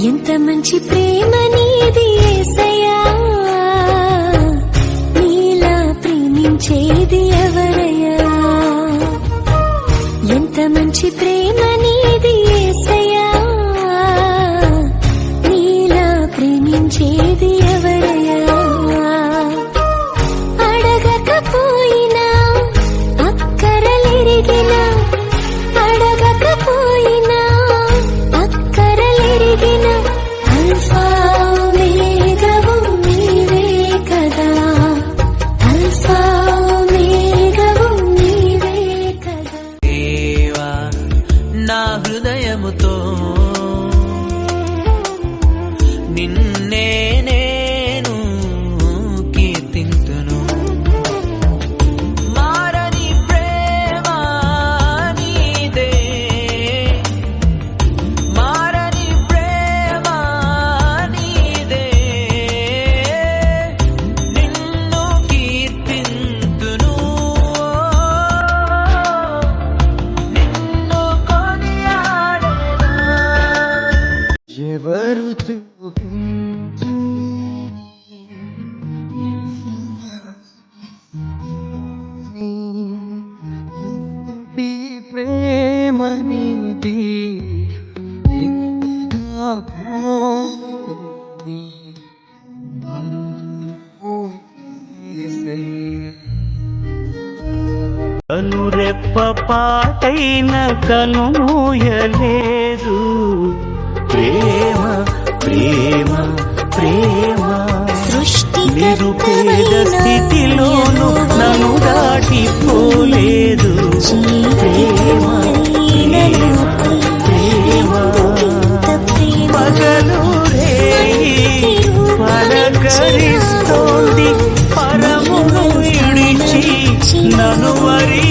ఎంత మంచి ప్రేమ నీది యేసయ్యా, నీలా ప్రేమించేది ఎవరయ్యా. ఎంత మంచి ప్రేమ నీది యేసయ్యా, నీలా ప్రేమించేది ఎవరయ్యా. అడగకపోయినా అక్కరలెరిగినా, అడగకపోయినా అక్కరలెరిగిన అల్ఫా ఓమేగావు నీవే కదా, అల్ఫా ఓమేగావు నీవే కదా. దేవా నా హృదయముతో నిన్నే నేను కీర్తింతును. మారని ప్రేమ నీదే, మారని ప్రేమ నీదే, నిన్ను కీర్తింతును, నిన్ను కొనియాడెదా. ఎవరు ప్రేమ నీది కనురెప్ప పాటైన కను మూయలేదు. ప్రేమ ప్రేమ ప్రేమ నిరుపేద స్థితిలోను నన్ను దాటిపోలేదు. ప్రేమ ప్రేమ పగలు రేయి పలకరిస్తోంది, పరమును ఇడిచి నన్ను వరి